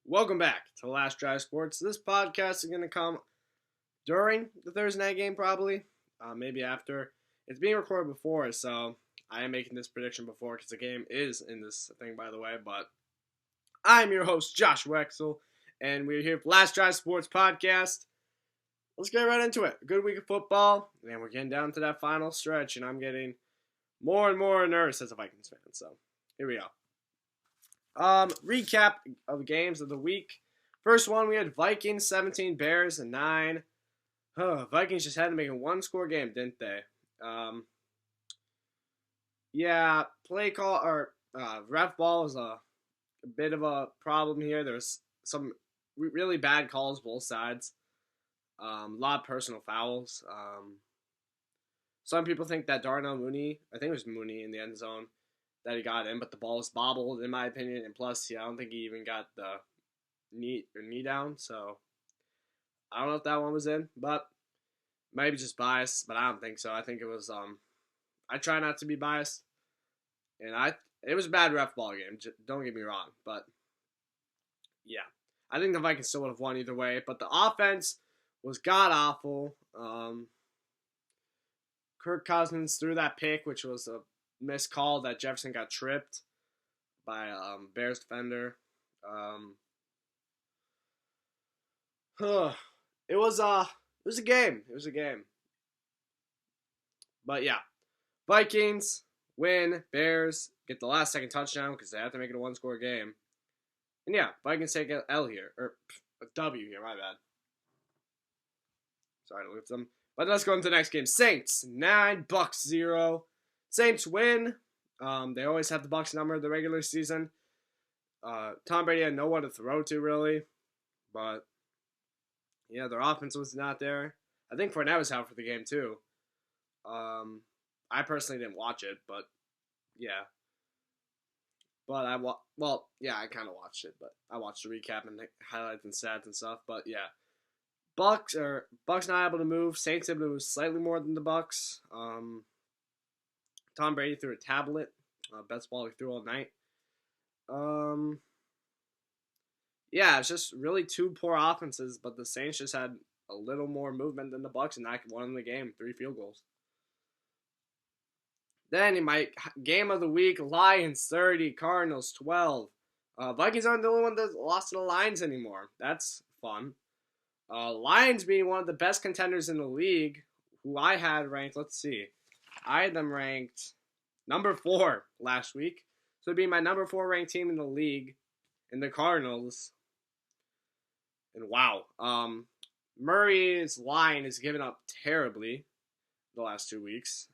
Welcome back to Last Drive Sports. This podcast is going to come during the Thursday night game, probably, maybe after. It's being recorded before, so I am making this prediction before because the game is in this thing, by the way. But I'm your host, Josh Wexel, and we're here for Last Drive Sports podcast. Let's get right into it. A good week of football, and we're getting down to that final stretch, and I'm getting more and more nervous as a Vikings fan. So here we go. Recap of games of the week. First one, we had Vikings 17, Bears 9. Vikings just had to make a one-score game, didn't they? Play call or ref ball is a bit of a problem here. There's some really bad calls both sides. A lot of personal fouls. Some people think that Darnell Mooney, I think it was Mooney in the end zone, that he got in, but the ball was bobbled, in my opinion. And plus, I don't think he even got the knee down. So I don't know if that one was in, but maybe just biased. But I don't think so. I think it was. I try not to be biased, and it was a bad ref ball game. Don't get me wrong, but yeah, I think the Vikings still would have won either way. But the offense was god awful. Kirk Cousins threw that pick, which was a missed call that Jefferson got tripped by Bears defender. It was a game. It was a game. But yeah, Vikings win. Bears get the last second touchdown because they have to make it a one-score game. And yeah, Vikings take an L here, or a W here. My bad. Sorry to lose them. But let's go into the next game. Saints 9, Bucks 0. Saints win. They always have the Bucks number the regular season. Tom Brady had no one to throw to, really. But, yeah, their offense was not there. I think Fournette was out for the game, too. I personally didn't watch it, but, yeah. But I kind of watched it, but I watched the recap and the highlights and stats and stuff. But, yeah. Bucks not able to move. Saints able to move slightly more than the Bucks. Tom Brady threw a tablet. Best ball he threw all night. It's just really two poor offenses, but the Saints just had a little more movement than the Bucks, and that won the game. 3 field goals. Then in my game of the week, Lions 30, Cardinals 12. Vikings aren't the only one that lost to the Lions anymore. That's fun. Lions being one of the best contenders in the league, who I had ranked, let's see. I had them ranked number 4 last week. So it'd be my number 4 ranked team in the league, in the Cardinals. And wow, Murray's line has given up terribly the last 2 weeks.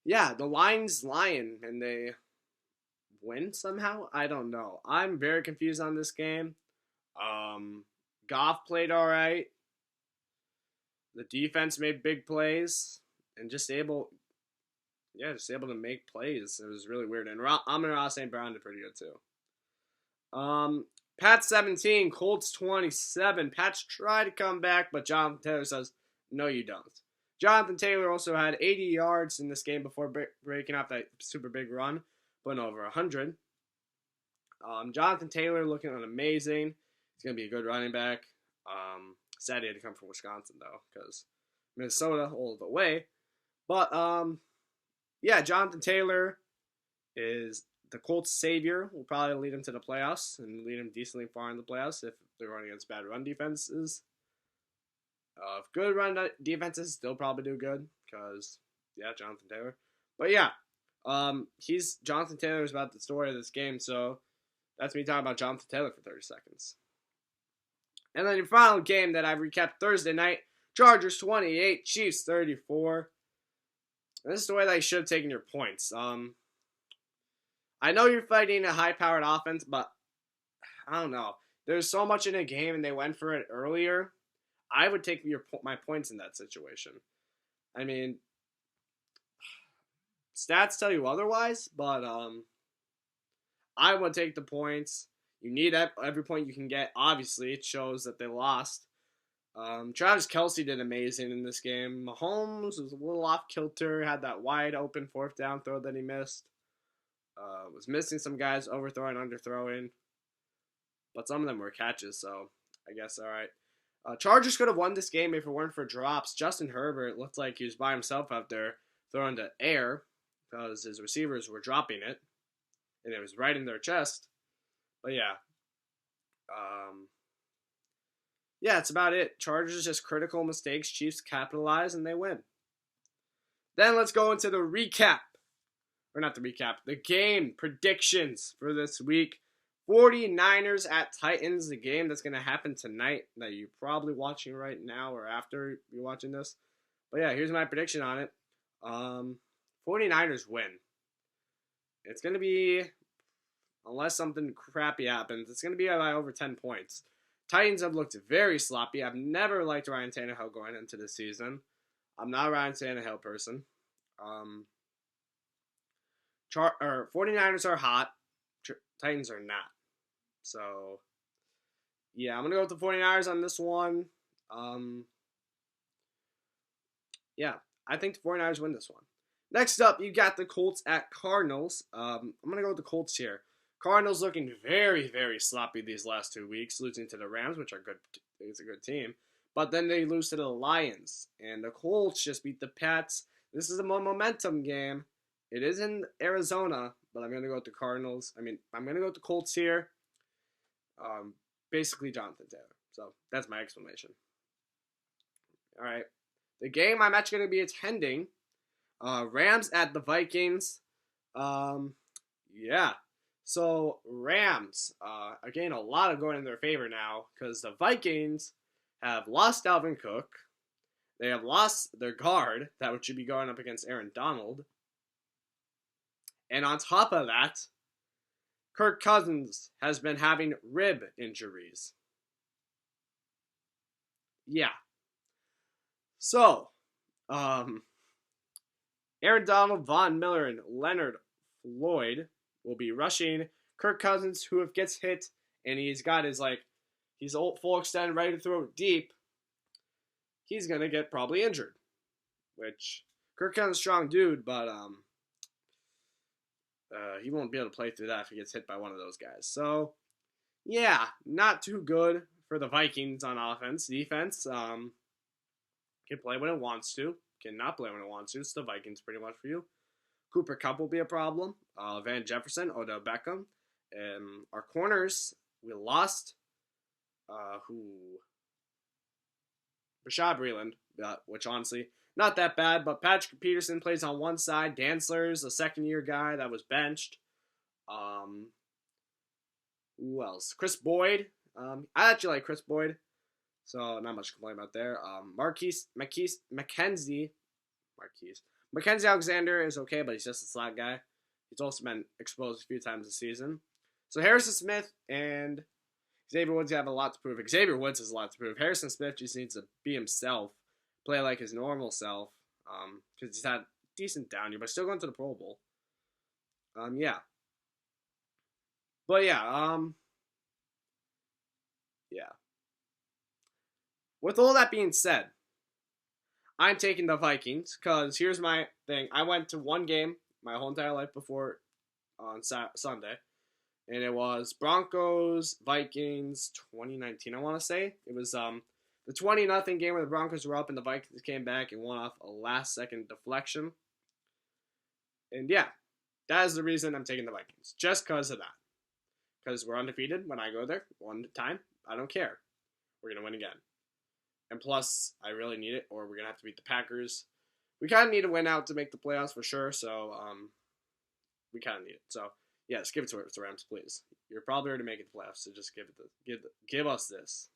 The line's lying, and they win somehow? I don't know. I'm very confused on this game. Goff played all right. The defense made big plays and just able to make plays. It was really weird. And Amon-Ra St. Brown did pretty good too. Pats 17, Colts 27. Pats try to come back, but Jonathan Taylor says, no, you don't. Jonathan Taylor also had 80 yards in this game before breaking off that super big run, putting over 100. Jonathan Taylor looking amazing. He's going to be a good running back. Sad he had to come from Wisconsin, though, because Minnesota all the way. But, Jonathan Taylor is the Colts' savior. Will probably lead them to the playoffs and lead them decently far in the playoffs if they're running against bad run defenses. If good run defenses, they'll probably do good because, Jonathan Taylor. But, Jonathan Taylor is about the story of this game, so that's me talking about Jonathan Taylor for 30 seconds. And then your final game that I recapped Thursday night, Chargers 28, Chiefs 34. This is the way that you should have taken your points. I know you're fighting a high-powered offense, but I don't know. There's so much in a game, and they went for it earlier. I would take my points in that situation. I mean, stats tell you otherwise, but I would take the points. You need every point you can get. Obviously, it shows that they lost. Travis Kelce did amazing in this game. Mahomes was a little off kilter, had that wide open 4th down throw that he missed. Was missing some guys, overthrowing, underthrowing, but some of them were catches, so I guess all right. Chargers could have won this game if it weren't for drops. Justin Herbert looked like he was by himself out there throwing to air because his receivers were dropping it, and it was right in their chest. But yeah, yeah, it's about it. Chargers just critical mistakes. Chiefs capitalize and they win. Then let's go into the recap. Or not the recap, the game predictions for this week. 49ers at Titans, the game that's going to happen tonight that you're probably watching right now or after you're watching this. But yeah, here's my prediction on it. 49ers win. It's going to be, unless something crappy happens, it's going to be by over 10 points. Titans have looked very sloppy. I've never liked Ryan Tannehill going into the season. I'm not a Ryan Tannehill person. 49ers are hot. Titans are not. So, yeah, I'm going to go with the 49ers on this one. Yeah, I think the 49ers win this one. Next up, you got the Colts at Cardinals. I'm going to go with the Colts here. Cardinals looking very, very sloppy these last 2 weeks, losing to the Rams, which are good. It's a good team. But then they lose to the Lions. And the Colts just beat the Pats. This is a momentum game. It is in Arizona, but I'm going to go with the Cardinals. I'm going to go with the Colts here. Basically Jonathan Taylor. So that's my explanation. All right. The game I'm actually going to be attending, Rams at the Vikings. Yeah. So Rams, again, a lot of going in their favor now because the Vikings have lost Dalvin Cook. They have lost their guard that should be going up against Aaron Donald. And on top of that, Kirk Cousins has been having rib injuries. Yeah. So, Aaron Donald, Von Miller, and Leonard Floyd will be rushing Kirk Cousins, who if gets hit and he's got his he's full extend, ready to throw it deep, he's gonna get probably injured. Which Kirk Cousins is a strong dude, but he won't be able to play through that if he gets hit by one of those guys. So yeah, not too good for the Vikings on offense. Defense can play when it wants to, cannot play when it wants to. It's the Vikings pretty much for you. Cooper Kupp will be a problem. Van Jefferson, Odell Beckham. Our corners, we lost Rashad Breeland, which honestly, not that bad, but Patrick Peterson plays on one side. Dantzler's a second-year guy that was benched. Who else? Chris Boyd. I actually like Chris Boyd, so not much to complain about there. Mackenzie Alexander is okay, but he's just a slot guy. He's also been exposed a few times this season. So Harrison Smith and Xavier Woods have a lot to prove. Xavier Woods has a lot to prove. Harrison Smith just needs to be himself, play like his normal self, because he's had decent down year, but still going to the Pro Bowl. Yeah. But yeah, yeah. With all that being said, I'm taking the Vikings because here's my thing. I went to one game my whole entire life before on Sunday, and it was Broncos Vikings 2019. I want to say it was the 20-0 game where the Broncos were up and the Vikings came back and won off a last-second deflection. And yeah, that is the reason I'm taking the Vikings, just because of that. Because we're undefeated when I go there one time. I don't care. We're gonna win again. And plus, I really need it, or we're going to have to beat the Packers. We kind of need to win out to make the playoffs for sure, so we kind of need it. So, yes, give it to us, the Rams, please. You're probably already making the playoffs, so just give us this.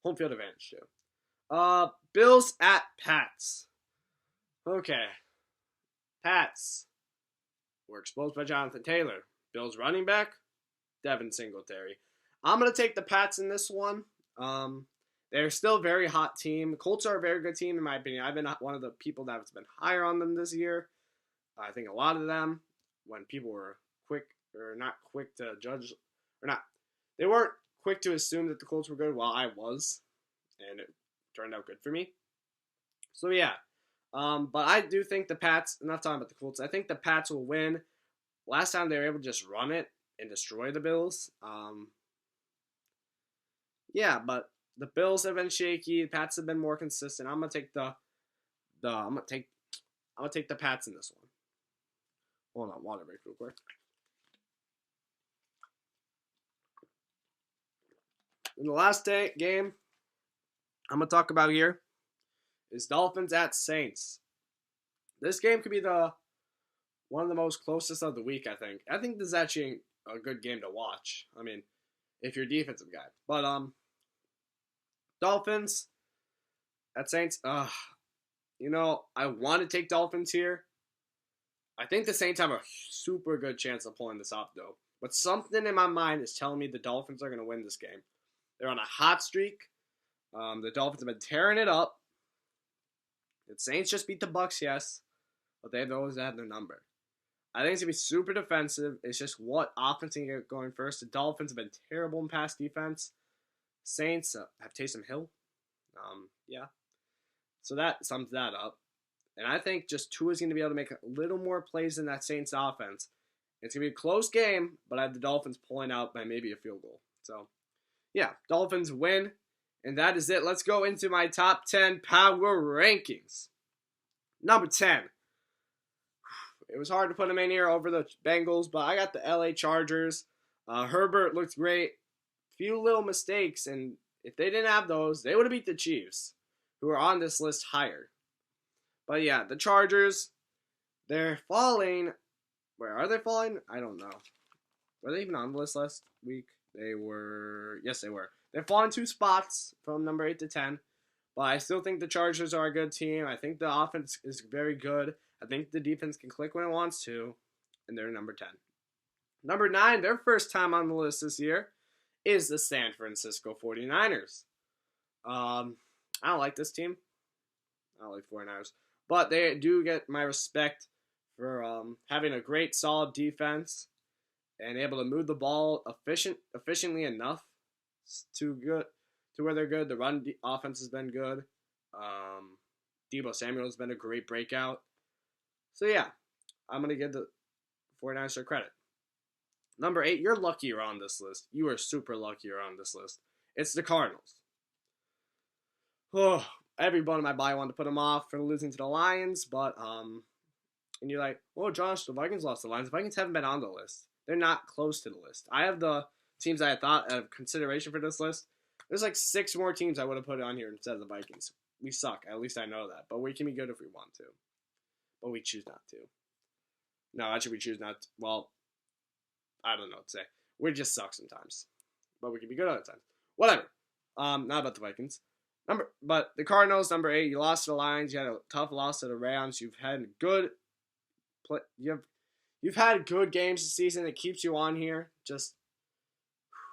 Home field advantage, too. Bills at Pats. Okay. Pats were exposed by Jonathan Taylor. Bills running back, Devin Singletary. I'm going to take the Pats in this one. They're still a very hot team. Colts are a very good team, in my opinion. I've been one of the people that's been higher on them this year. I think a lot of them, when people were not quick to judge, they weren't quick to assume that the Colts were good. Well, I was, and it turned out good for me. So, yeah. But I do think the Pats, I'm not talking about the Colts, I think the Pats will win. last time they were able to just run it and destroy the Bills. Yeah, but the Bills have been shaky. The Pats have been more consistent. I'm gonna take I'm gonna take the Pats in this one. Hold on, water break real quick. In the last game I'm gonna talk about here is Dolphins at Saints. This game could be one of the most closest of the week, I think. I think this is actually a good game to watch. I mean, if you're a defensive guy. But Dolphins at Saints, I want to take Dolphins here. I think the Saints have a super good chance of pulling this off, though. But something in my mind is telling me the Dolphins are going to win this game. They're on a hot streak. The Dolphins have been tearing it up. The Saints just beat the Bucs, yes, but they've always had their number. I think it's going to be super defensive. It's just what offense can get going first. The Dolphins have been terrible in pass defense. Saints have Taysom Hill. Yeah. So that sums that up. And I think just Tua is going to be able to make a little more plays in that Saints offense. It's going to be a close game, but I have the Dolphins pulling out by maybe a field goal. So, yeah, Dolphins win. And that is it. Let's go into my top 10 power rankings. Number 10. It was hard to put him in here over the Bengals, but I got the LA Chargers. Herbert looks great. Few little mistakes, and if they didn't have those, they would have beat the Chiefs, who are on this list higher. But yeah, the Chargers, they're falling. Where are they falling? I don't know. Were they even on the list last week? They were. Yes, they were. They're falling 2 spots from number 8 to 10. But I still think the Chargers are a good team. I think the offense is very good. I think the defense can click when it wants to. And they're number 10. Number 9, their first time on the list this year, is the San Francisco 49ers. I don't like this team. I don't like 49ers. But they do get my respect for having a great, solid defense and able to move the ball efficiently enough to where they're good. The run offense has been good. Deebo Samuel has been a great breakout. So, yeah, I'm going to give the 49ers their credit. Number 8, you're lucky you're on this list. You are super lucky you're on this list. It's the Cardinals. Oh, everyone in my body wanted to put them off for losing to the Lions, but, and you're like, oh, Josh, the Vikings lost to the Lions. The Vikings haven't been on the list. They're not close to the list. I have the teams I thought of consideration for this list. There's like 6 more teams I would have put on here instead of the Vikings. We suck. At least I know that. But we can be good if we want to. But we choose not to. No, actually, we choose not to. Well, I don't know what to say. We just suck sometimes. But we can be good other times. Whatever. Not about the Vikings. But the Cardinals, number 8, you lost to the Lions. You had a tough loss to the Rams. You've had you've had good games this season. It keeps you on here. Just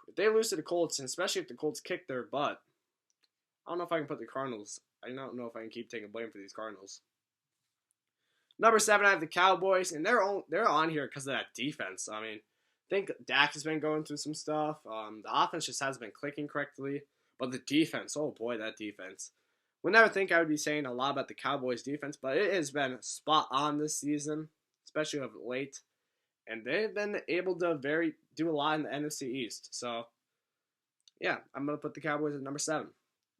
if they lose to the Colts, and especially if the Colts kick their butt, I don't know if I can put the Cardinals. I don't know if I can keep taking blame for these Cardinals. Number 7, I have the Cowboys, and they're on here because of that defense. I mean, I think Dak has been going through some stuff. The offense just hasn't been clicking correctly. But the defense, oh boy, that defense. Would never think I would be saying a lot about the Cowboys defense, but it has been spot on this season, especially of late. And they've been able to do a lot in the NFC East. So, yeah, I'm going to put the Cowboys at number 7.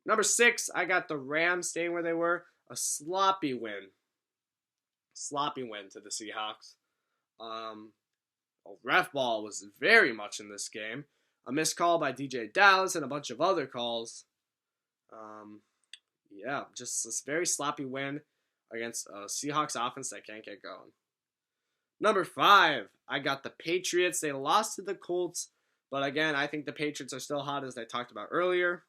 Number 6, I got the Rams staying where they were. A sloppy win. Sloppy win to the Seahawks. Ref ball was very much in this game. A missed call by DJ Dallas and a bunch of other calls. Yeah, just this very sloppy win against a Seahawks offense that can't get going. Number 5, I got the Patriots. They lost to the Colts, but again, I think the Patriots are still hot as I talked about earlier.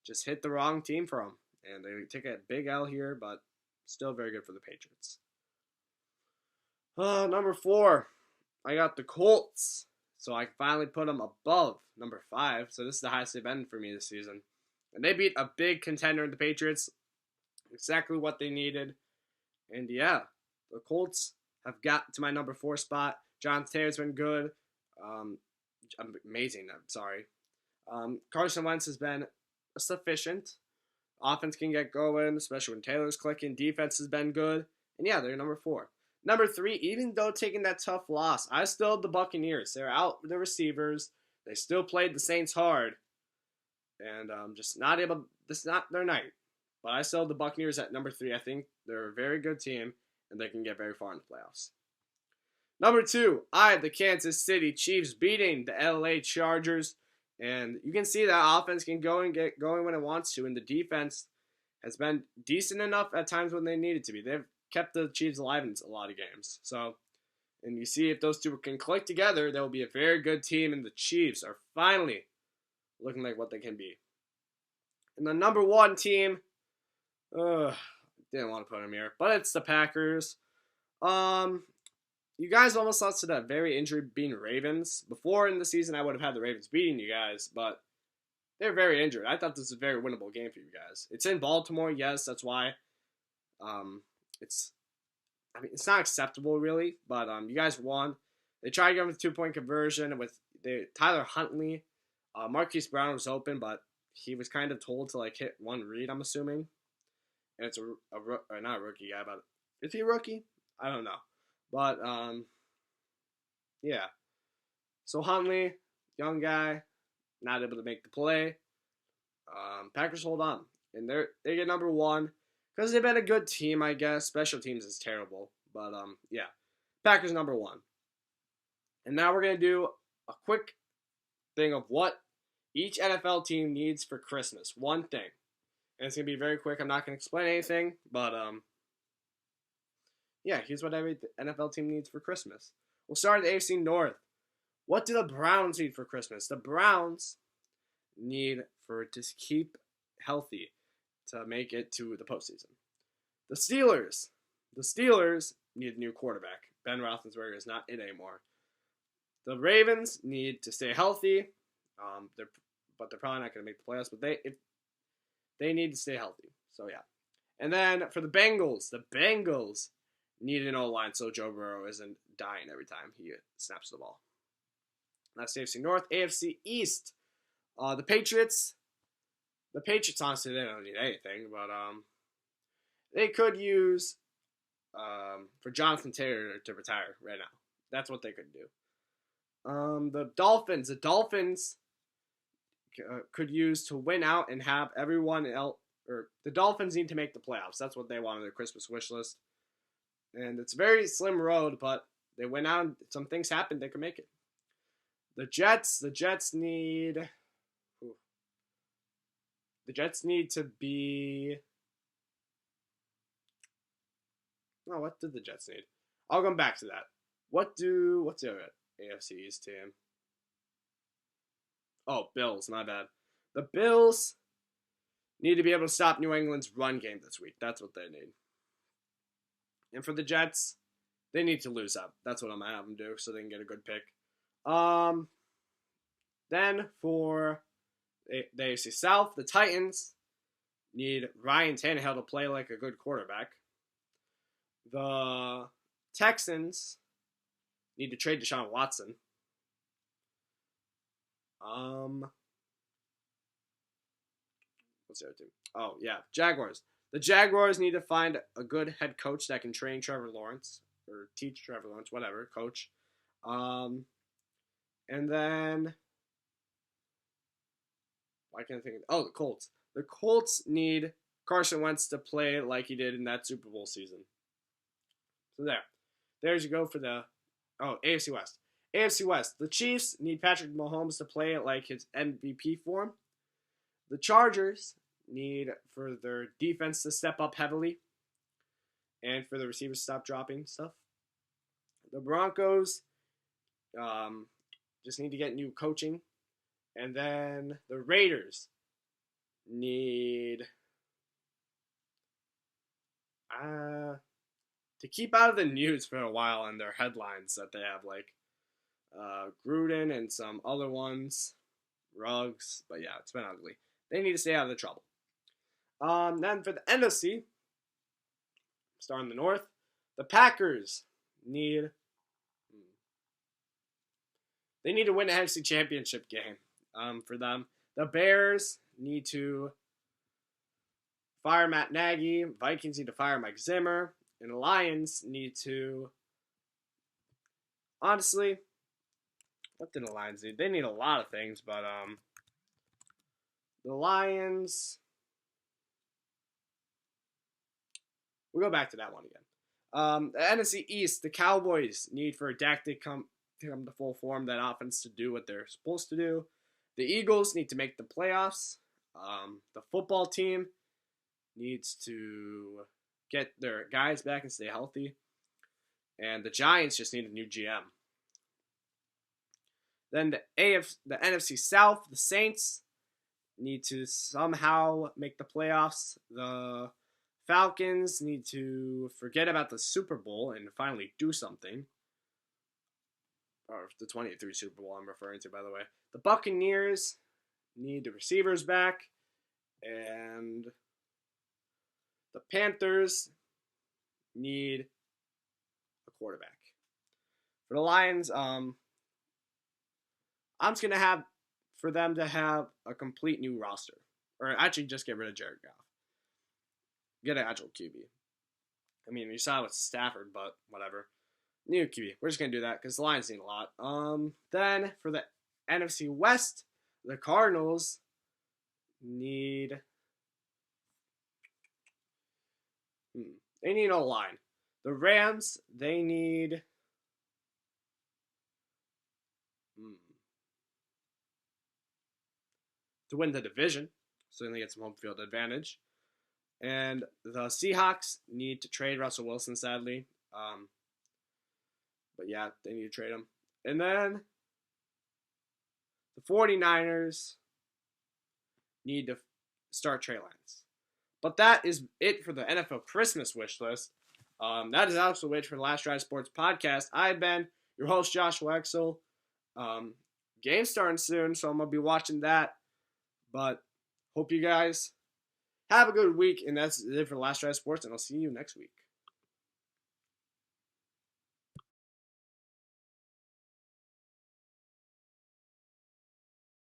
Just hit the wrong team for them, and they take a big L here, but still very good for the Patriots. Number 4, I got the Colts. So I finally put them above number 5. So this is the highest they've been for me this season. And they beat a big contender in the Patriots. Exactly what they needed. And yeah, the Colts have got to my number 4 spot. John Taylor's been good. Amazing, I'm sorry. Carson Wentz has been sufficient. Offense can get going, especially when Taylor's clicking. Defense has been good. And yeah, they're number 4. Number 3, even though taking that tough loss, I still had the Buccaneers. They're out the receivers. They still played the Saints hard. And just not able. This is not their night. But I still have the Buccaneers at number 3. I think they're a very good team, and they can get very far in the playoffs. Number 2, I have the Kansas City Chiefs beating the LA Chargers. And you can see that offense can go and get going when it wants to, and the defense has been decent enough at times when they needed to be. They've kept the Chiefs alive in a lot of games. So, and you see if those two can click together, they'll be a very good team, and the Chiefs are finally looking like what they can be. And the number 1 team, didn't want to put them here, but it's the Packers. You guys almost lost to that very injury-beaten Ravens. Before in the season, I would have had the Ravens beating you guys, but they're very injured. I thought this was a very winnable game for you guys. It's in Baltimore, yes, that's why. It's not acceptable really, but you guys won. They tried going with 2-point conversion with Tyler Huntley. Marquise Brown was open, but he was kind of told to like hit one read, I'm assuming. And it's not a rookie guy, but is he a rookie? I don't know. But yeah. So Huntley, young guy, not able to make the play. Packers hold on, and they get number 1 because they've been a good team, I guess. Special teams is terrible, but yeah, Packers number 1. And now we're gonna do a quick thing of what each NFL team needs for Christmas. One thing, and it's gonna be very quick. I'm not gonna explain anything, but yeah, here's what every NFL team needs for Christmas. We'll start at the AFC North. What do the Browns need for Christmas? The Browns need to keep healthy to make it to the postseason. The Steelers need a new quarterback. Ben Roethlisberger is not it anymore. The Ravens need to stay healthy, but they're probably not going to make the playoffs. But they need to stay healthy. So yeah. And then for the Bengals need an O-line so Joe Burrow isn't dying every time he snaps the ball. That's AFC North. AFC East. The Patriots honestly, they don't need anything, but they could use for Jonathan Taylor to retire right now. That's what they could do. The Dolphins could use to win out and have everyone else, or the Dolphins need to make the playoffs. That's what they want on their Christmas wish list. And it's a very slim road, but they went out and some things happened, they could make it. The Jets need to be. Oh, what did the Jets need? I'll come back to that. What's the other AFC East team? Oh, Bills, my bad. The Bills need to be able to stop New England's run game this week. That's what they need. And for the Jets, they need to lose out. That's what I'm going to have them do so they can get a good pick. Then for the AFC South, the Titans need Ryan Tannehill to play like a good quarterback. The Texans need to trade Deshaun Watson. What's the other team? Oh, yeah, Jaguars. The Jaguars need to find a good head coach that can train Trevor Lawrence or teach Trevor Lawrence, whatever, coach. And then why can't I think of the Colts. The Colts need Carson Wentz to play like he did in that Super Bowl season. So there's you go for the AFC West. AFC West. The Chiefs need Patrick Mahomes to play it like his MVP form. The Chargers need for their defense to step up heavily and for the receivers to stop dropping stuff. The Broncos just need to get new coaching. And then the Raiders need to keep out of the news for a while and their headlines that they have, like Gruden and some other ones, Ruggs. But yeah, it's been ugly. They need to stay out of the trouble. Then for the NFC, starting the North, the Packers need to win an NFC Championship game. For them, the Bears need to fire Matt Nagy. Vikings need to fire Mike Zimmer, and the Lions need to honestly, what did the Lions need? They need a lot of things, but the Lions. We'll go back to that one again. The NFC East, the Cowboys need for Dak to come to full form, that offense to do what they're supposed to do. The Eagles need to make the playoffs. The football team needs to get their guys back and stay healthy. And the Giants just need a new GM. Then the NFC South, the Saints need to somehow make the playoffs. The Falcons need to forget about the Super Bowl and finally do something. Or the 23 Super Bowl I'm referring to, by the way. The Buccaneers need the receivers back. And the Panthers need a quarterback. For the Lions, I'm just going to have for them to have a complete new roster. Or actually just get rid of Jared Goff. Get an actual QB. I mean, you saw it with Stafford, but whatever. New QB. We're just going to do that because the Lions need a lot. Then for the NFC West, the Cardinals need... They need a line. The Rams, they need... to win the division, so they get some home field advantage. And the Seahawks need to trade Russell Wilson, sadly. But yeah, they need to trade him. And then the 49ers need to start Trey Lance. But that is it for the NFL Christmas wish list. That is also it for the Last Drive Sports podcast. I've been your host, Joshua Exel. Game's starting soon, so I'm going to be watching that. But hope you guys have a good week, and that's it for Last Drive Sports, and I'll see you next week.